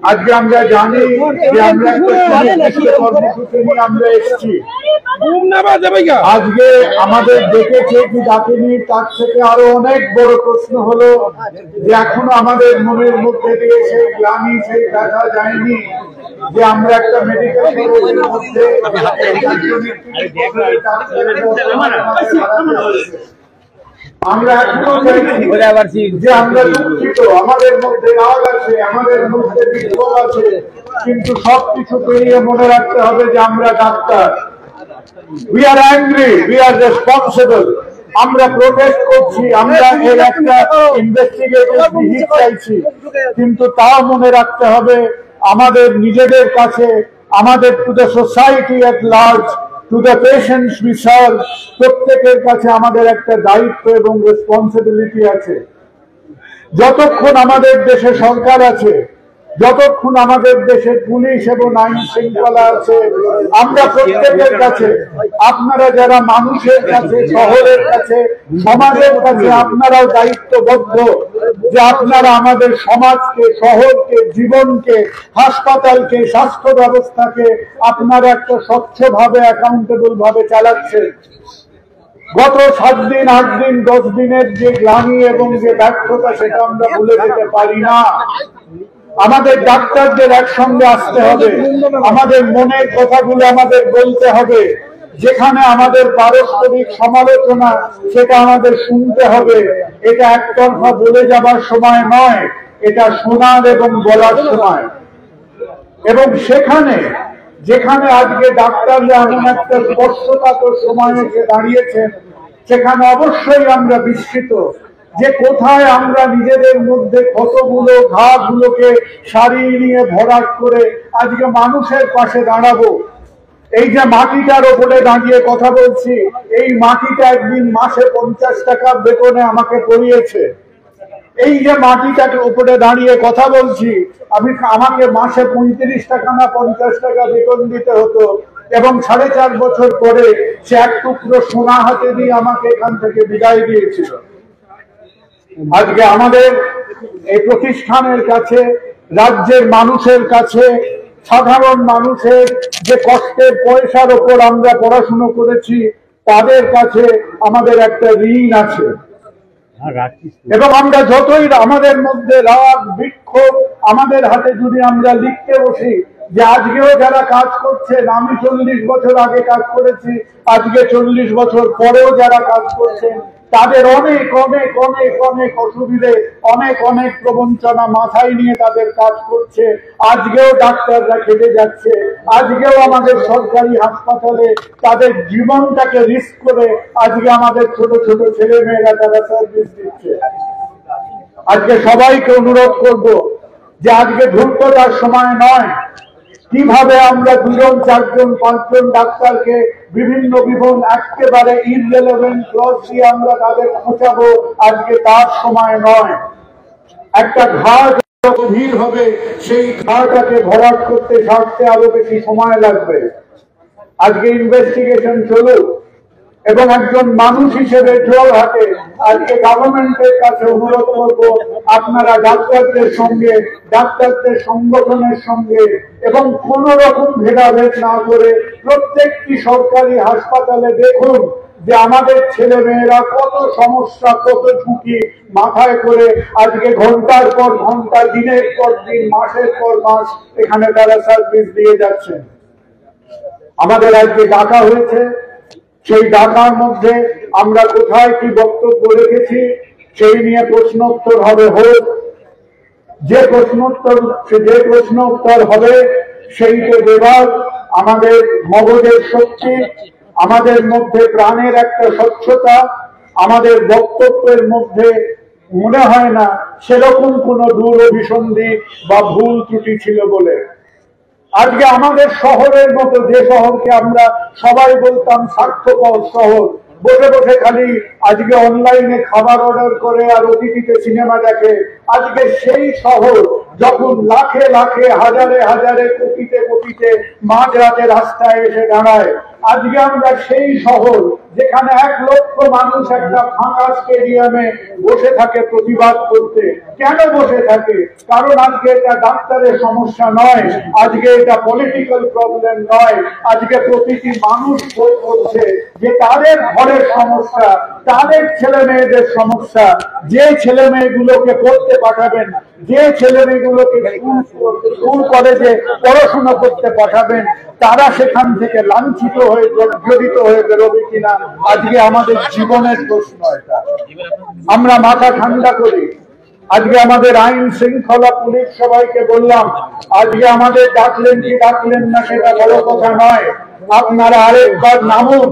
আজকে আমরা জানি যে আমরা কর্মসূচি নিয়ে আমরা এসেছি। আজকে আমাদের দেখেছে কি ডাকেনি, তার থেকে আরো অনেক বড় প্রশ্ন হলো যে এখনো আমাদের মনের মধ্যে দিয়ে সেই গ্লানি, সেই দেখা যায়নি যে আমরা একটা মেডিকেল কলেজের মধ্যে আমরা এখনো চাইছি যে আমরা দুঃখিত, আমাদের মধ্যে রাগ আছে, আমাদের মধ্যে বিক্ষোভ আছে, কিন্তু সবকিছু পেরিয়ে মনে রাখতে হবে যে আমরা doctor. We are angry, we are responsible. আমরা প্রোটেস্ট করছি, আমরা এর একটা ইনভেস্টিগেটিভ ভিজিট চাইছি, কিন্তু তাও মনে রাখতে হবে আমাদের নিজেদের কাছে, আমাদের to the society at large, to the patients we serve, প্রত্যেকের কাছে আমাদের একটা দায়িত্ব এবং রেসপন্সিবিলিটি আছে। যতক্ষণ আমাদের দেশে সরকার আছে, যতক্ষণ আমাদের দেশে পুলিশ এবং আইন শৃঙ্খলা আছে, আমরা প্রত্যেকের কাছে, আপনারা যারা মানুষের কাছে, শহরের কাছে, সমাজের কাছে আপনারাও দায়িত্ববদ্ধ যে আপনারা আমাদের সমাজকে, শহরকে, জীবনকে, হাসপাতালকে, স্বাস্থ্য ব্যবস্থাকে আপনারা একটা স্বচ্ছভাবে, অ্যাকাউন্টেবল ভাবে চালাচ্ছেন। গত 7 দিন, 8 দিন, 10 দিনের যে গ্লানি এবং যে ব্যর্থতা, সেটা আমরা ভুলে যেতে পারি না। আমাদের ডাক্তারদের একসঙ্গে আসতে হবে, আমাদের মনের কথাগুলো আমাদের বলতে হবে, যেখানে আমাদের পারস্পরিক সমালোচনা সেটা আমাদের শুনতে হবে। এটা একতরফা বলে যাবার সময় নয়, এটা শোনার এবং বলার সময়। এবং সেখানে যেখানে আজকে ডাক্তাররা এমন একটা স্পর্শকাতর সময় এসে দাঁড়িয়েছেন, সেখানে অবশ্যই আমরা বিস্মিত যে কোথায় আমরা নিজেদের মধ্যে কতগুলো ঘাগুলোকে সারিয়ে নিয়ে ভরাট করে আজকে মানুষের পাশে দাঁড়াবো। এই যে মাটিটার ওপরে দাঁড়িয়ে কথা বলছি, এই মাটিটা একদিন মাসে 50 টাকা বেতনে আমাকে পড়িয়েছে। এই যে মাটিটাকে উপরে দাঁড়িয়ে কথা বলছি, আমাকে মাসে 35 টাকা না 50 টাকা বেতন দিতে হতো, এবং 4.5 বছর পরে সে এক টুকরো সোনা হাতে দিয়ে আমাকে এখান থেকে বিদায় দিয়েছিল। আজকে আমাদের এই প্রতিষ্ঠানের কাছে, রাজ্যের মানুষের কাছে, সাধারণ মানুষের যে কষ্টের পয়সার ওপর আমরা পড়াশুনো করেছি, তাদের কাছে আমাদের একটা ঋণ আছে। এবং আমরা যতই আমাদের মধ্যে রাগ, বিক্ষোভ আমাদের হাতে যদি আমরা লিখতে বসি যে আজকেও যারা কাজ করছেন, আমি 40 বছর আগে কাজ করেছি, আজকে 40 বছর পরেও যারা কাজ করছেন, তাদের অনেক অনেক অনেক অনেক অসুবিধে, অনেক অনেক প্রবঞ্চনা মাথায় নিয়ে তাদের কাজ করছে। আজকেও ডাক্তাররা খেটে যাচ্ছে, আজকেও আমাদের সরকারি হাসপাতালে তাদের জীবনটাকে রিস্ক করে আজকে আমাদের ছোট ছোট ছেলে মেয়েরা তারা সার্ভিস দিচ্ছে। আজকে সবাইকে অনুরোধ করব যে আজকে ধূর্ততার সময় নয়। কিভাবে আমরা 2জন, 4জন, 5জন ডাক্তারকে বিভিন্ন একেবারে ইররিলেভেন্ট ক্লজ দিয়ে আমরা তাদের খোঁচাবো, আজকে তার সময় নয়। একটা ঘাট গভীর হবে, সেই ঘাটটাকে ভরাট করতে সারতে আরো বেশি সময় লাগবে। আজকে ইনভেস্টিগেশন চলুক, এবং একজন মানুষ হিসেবে জোর হাতে আজকে গভর্নমেন্টের কাছে অনুরোধ করব, আপনারা ডাক্তারদের সঙ্গে, ডাক্তারদের সংগঠনের সঙ্গে এবং কোন রকম ভেদাভেদ না করে প্রত্যেকটি সরকারি হাসপাতালে দেখুন যে আমাদের ছেলে মেয়েরা কত সমস্যা, কত ঝুঁকি মাথায় করে আজকে ঘন্টার পর ঘন্টা, দিনের পর দিন, মাসের পর মাস এখানে তারা সার্ভিস দিয়ে যাচ্ছেন। আমাদের আজকে ডাকা হয়েছে, সেই ডাকার মধ্যে আমরা কোথায় কি বক্তব্য রেখেছি সেই নিয়ে প্রশ্নোত্তর হবে। হোক, যে প্রশ্নোত্তর হবে সেইকে দেবার আমাদের মগজের শক্তি, আমাদের মধ্যে প্রাণের একটা স্বচ্ছতা, আমাদের বক্তব্যের মধ্যে মনে হয় না সেরকম কোনো দূর অভিসন্ধি বা ভুল ত্রুটি ছিল বলে। আজকে আমাদের শহরের মতো, যে শহরকে আমরা সবাই বলতাম স্বার্থপর শহর, বসে বসে খালি আজকে অনলাইনে খাবার অর্ডার করে আর ওটিটিতে সিনেমা দেখে, আজকে সেই শহর যখন লাখে লাখে হাজারে হাজারে কোটিতে কোটিতে মাঝরাতে রাস্তায় এসে দাঁড়ায়, আজকে আমরা সেই শহর যেখানে 1 লক্ষ মানুষ একটা ফাঁকা স্টেডিয়ামে বসে থাকে প্রতিবাদ করতে। কেন বসে থাকে? কারণ আজকে এটা ডাক্তারের সমস্যা নয়, আজকে এটা পলিটিক্যাল প্রবলেম নয়, আজকে প্রতিটি মানুষ বলছে যে তাদের ঘরের সমস্যা, তাদের ছেলে মেয়েদের সমস্যা। যে ছেলে মেয়েগুলোকে পড়তে পাঠাবেন, যে ছেলে মেয়েগুলোকে স্কুল কলেজে পড়াশোনা করতে পাঠাবেন, তারা সেখান থেকে লাঞ্ছিত হয়ে জড়িত হয়ে বেরোবে কিনা আজকে আমাদের জীবনের প্রশ্ন। এটা আমরা মাথা ঠান্ডা করি। আজকে আমাদের আইন শৃঙ্খলা পুলিশ সবাইকে বললাম, আজকে আমাদের ডাকলেন কি ডাকলেন না সেটা বড় কথা নয়, আপনারা আরেকবার নামুন,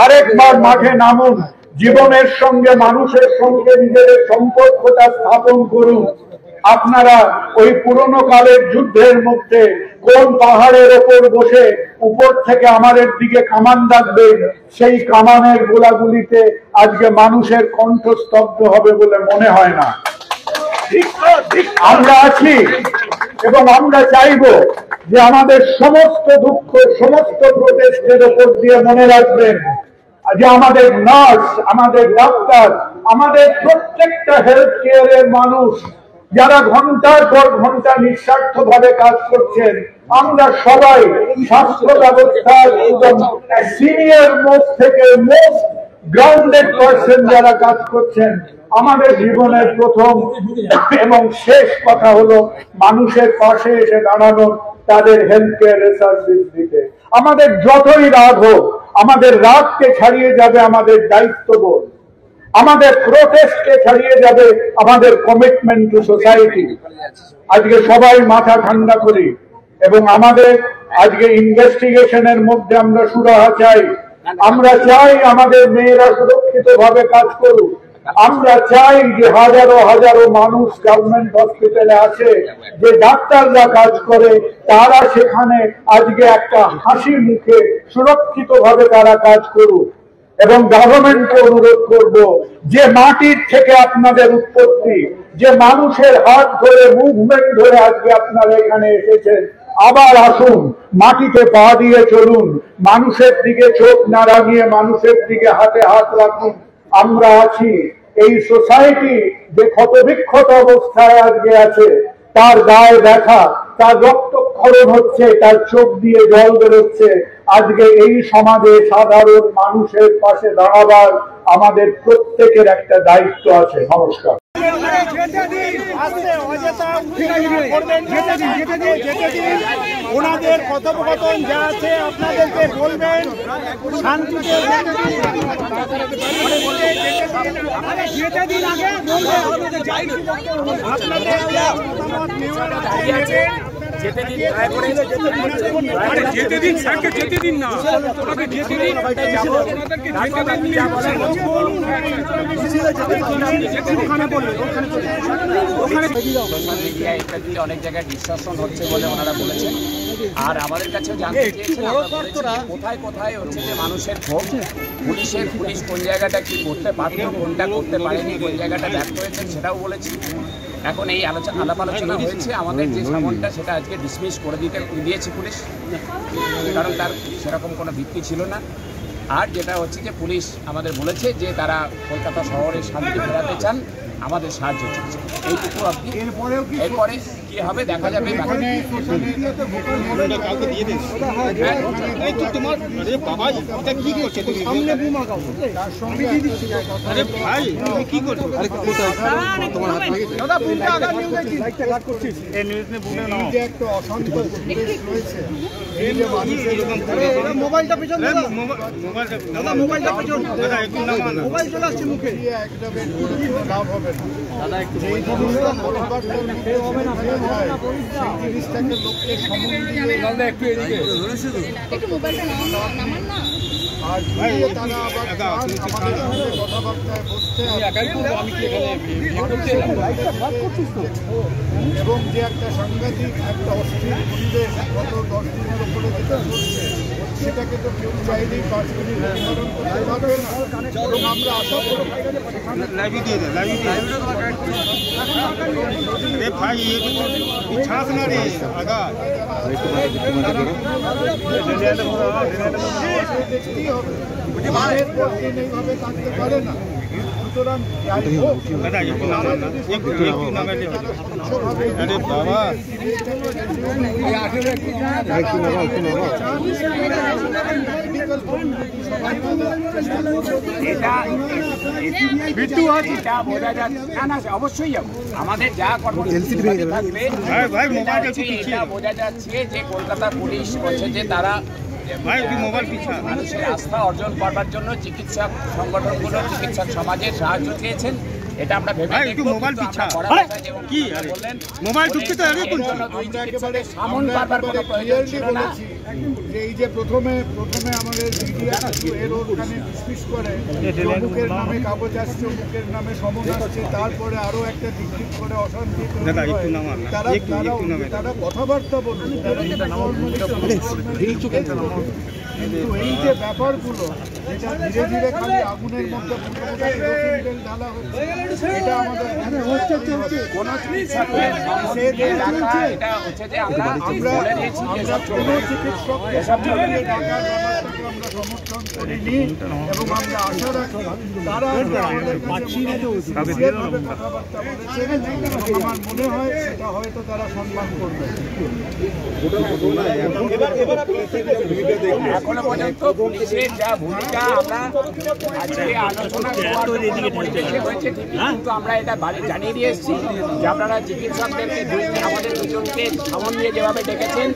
আরেকবার মাঠে নামুন, জীবনের সঙ্গে মানুষের সঙ্গে নিজেদের সম্পর্কটা স্থাপন করুন। আপনারা ওই পুরনো কালের যুদ্ধের মধ্যে কোন পাহাড়ের ওপর বসে উপর থেকে আমাদের দিকে কামান দাগবেন, সেই কামানের গোলাগুলিতে আজকে মানুষের কণ্ঠস্তব্ধ হবে বলে মনে হয় না। আমরা আছি এবং আমরা চাইব যে আমাদের সমস্ত দুঃখ, সমস্ত প্রোটেস্টের ওপর দিয়ে মনে রাখবেন যে আমাদের নার্স, আমাদের ডাক্তার, আমাদের প্রত্যেকটা হেলথ কেয়ারের মানুষ যারা ঘন্টার পর ঘন্টা নিঃস্বার্থ ভাবে কাজ করছেন, আমরা সবাই স্বাস্থ্য ব্যবস্থার সিনিয়র মোস্ট থেকে মোস্ট গ্রাউন্ডেড পার্সন যারা কাজ করছেন, আমাদের জীবনের প্রথম এবং শেষ কথা হলো মানুষের পাশে এসে দাঁড়ানো, তাদের হেলথ কেয়ারের সার্ভিস দিতে। আমাদের যতই রাগ হোক, আমাদের রাগকে ছাড়িয়ে যাবে আমাদের দায়িত্ববোধ, আমাদের প্রোটেস্টকে ছাড়িয়ে যাবে আমাদের কমিটমেন্ট টু সোসাইটি। আজকে সবাই মাথা ঠান্ডা করি এবং আমাদের আজকে ইনভেস্টিগেশনের মধ্যে আমরা সুরাহা চাই। আমরা চাই আমাদের মেয়েরা সুরক্ষিত ভাবে কাজ করুক। আমরা চাই যে হাজারো হাজারো মানুষ গভর্নমেন্ট হসপিটালে আছে, যে ডাক্তাররা কাজ করে, তারা সেখানে আজকে একটা হাসি মুখে সুরক্ষিত ভাবে তারা কাজ করুক। এবং গভর্নমেন্টকে অনুরোধ করব যে মাটির থেকে আপনাদের উৎপত্তি, যে মানুষের হাত ধরে মুভমেন্ট ধরে আজকে আপনারা এখানে এসেছেন, আবার আসুন, মাটিতে পা দিয়ে চলুন, মানুষের দিকে চোখ না রাঙিয়ে মানুষের দিকে হাতে হাত রাখুন। আমরা আছি। এই সোসাইটি যে ক্ষতবিক্ষত অবস্থায় আজকে আছে, তার গায়ে ব্যথা, তার রক্তক্ষরণ হচ্ছে, তার চোখ দিয়ে জল বেরোচ্ছে, আজকে এই সমাজে সাধারণ মানুষের পাশে দাঁড়াবার আমাদের প্রত্যেকের একটা দায়িত্ব আছে। নমস্কার। ওনাদের কথোপকথন যা আছে আপনাদেরকে বলবেন, শান্তিতে যেতে দিন, দয়া করে যেতে দিন, স্যারকে যেতে দিন না, ওনাকে যেতে দিন, অনেক জায়গায় ডিসকাশন হচ্ছে বলে ওনারা বলেছেন। আর আমাদের কাছেও জানতে চেয়েছেন কোথায় কোথায় হচ্ছে যে মানুষের ক্ষোভ, পুলিশ কোন জায়গাটা কি করতে পারতো, কোনটা করতে পারেনি, কোন জায়গাটা ব্যর্থ হয়েছেন সেটাও বলেছি। এখন এই আলাপ আলোচনা হয়েছে, আমাদের যে সামনটা সেটা আজকে ডিসমিস করে দিয়েছে পুলিশ, কারণ তার সেরকম কোনো ভিত্তি ছিল না। আর যেটা হচ্ছে যে পুলিশ আমাদের বলেছে যে তারা কলকাতা শহরে শান্তি ফেরাতে চান, আমাদের সাহায্য চলছে এইটুকু। আপনি এরপরে কি হবে দেখা যাবে। মোবাইলটা পেছন মোবাইল চলে আসছে মুখে, লাভ হবে না। সেই জিনিসটা কথাবার্তা সেই জিনিসটাকে লোককে সম্বন্ধে একটু মোবাইলটা নামান না। আর তারা আবার আমাদের সঙ্গে কথাবার্তায় বসতে এবং যে একটা সাংঘাতিক একটা অস্থির পরিবেশ গত 10 দিনের উপরে যেটা চলছে সেটাকে তো কেউ চাইলেই 5 মিনিট নিবারণ করতে পারবে না। এবং আমরা আশা করি দেখতেই হবে, মায়ের পক্ষে এইভাবে থাকতে পারে না। সুতরাং অবশ্যই যাবো। আমাদের যা কর্মসূচি থাকবে বোঝা যাচ্ছে যে কলকাতা পুলিশ বলছে যে তারা মানুষের আস্থা অর্জন করবার জন্য চিকিৎসক সংগঠনগুলো চিকিৎসক সমাজের সাহায্য চেয়েছেন। এটা আমরা ভেবে এই যে প্রথমে আমাদের এর ওখানে ফিসফিস করে মুখের নামে কাগজ আসছে, মুখের নামে সমন আসছে, তারপরে আরো একটা দিক করে অশান্তি তারা কথাবার্তা বলুন। কিন্তু এই যে ব্যাপারগুলো যেটা ধীরে ধীরে খালি আগুনের মধ্যে ঢালা হচ্ছে, এটা আমাদের কোনো চিকিৎসকের ডাকার ব্যাপারটাকে আমরা সমর্থন করিনি এবং আমরা আশা রাখি তারা কথাবার্তা বলেছে। আমার মনে হয় সেটা হয়তো তারা সম্মান করবে। এখনো পর্যন্ত পুলিশের যা ভূমিকা আমরা আজকে আলোচনা হয়েছে কিন্তু আমরা এটা জানিয়ে দিয়ে এসেছি যে আপনারা চিকিৎসকদেরকে আমাদের দুজনকে সামন দিয়ে যেভাবে ডেকেছেন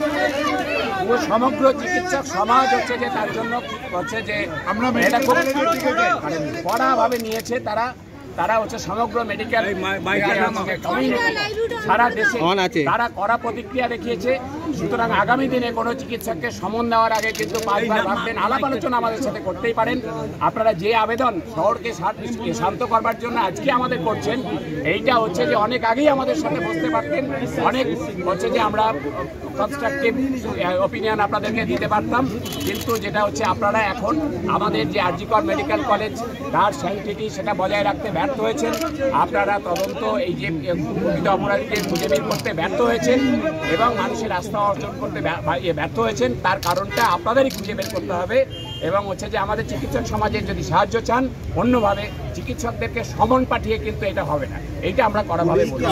পুরো সমগ্র চিকিৎসক সমাজ হচ্ছে যে তার জন্য হচ্ছে যে আমরা এটা খুব কড়াভাবে নিয়েছে তারা হচ্ছে সমগ্র মেডিকেল সারা দেশে তারা কড়া প্রতিক্রিয়া দেখিয়েছে। সুতরাং আগামী দিনে কোনো চিকিৎসককে সমন দেওয়ার আগে কিন্তু 5 বার ভাববেন, আলাপ আলোচনা আমাদের সাথে করতেই পারেন। আপনারা যে আবেদন শহরকে শান্ত করবার জন্য আজকে আমাদের করছেন, এইটা হচ্ছে যে অনেক আগেই আমাদের সাথে বসতে পারতেন, অনেক হচ্ছে যে আমরা কনস্ট্রাকটিভ ওপিনিয়ন আপনাদেরকে দিতে পারতাম। কিন্তু যেটা হচ্ছে আপনারা এখন আমাদের যে আরজিকর মেডিকেল কলেজ তার স্যানিটিটি সেটা বজায় রাখতে ব্যর্থ হয়েছেন। আপনারা তদন্ত এই যে প্রকৃত অপরাধীদের খুঁজে বের করতে ব্যর্থ হয়েছেন এবং মানুষের আস্থা অর্জন করতে ব্যর্থ হয়েছেন। তার কারণটা আপনাদেরই খুঁজে বের করতে হবে এবং হচ্ছে যে আমাদের চিকিৎসক সমাজের যদি সাহায্য চান অন্যভাবে চিকিৎসকদেরকে সমন পাঠিয়ে কিন্তু এটা হবে না, এইটা আমরা কড়াভাবে বলি।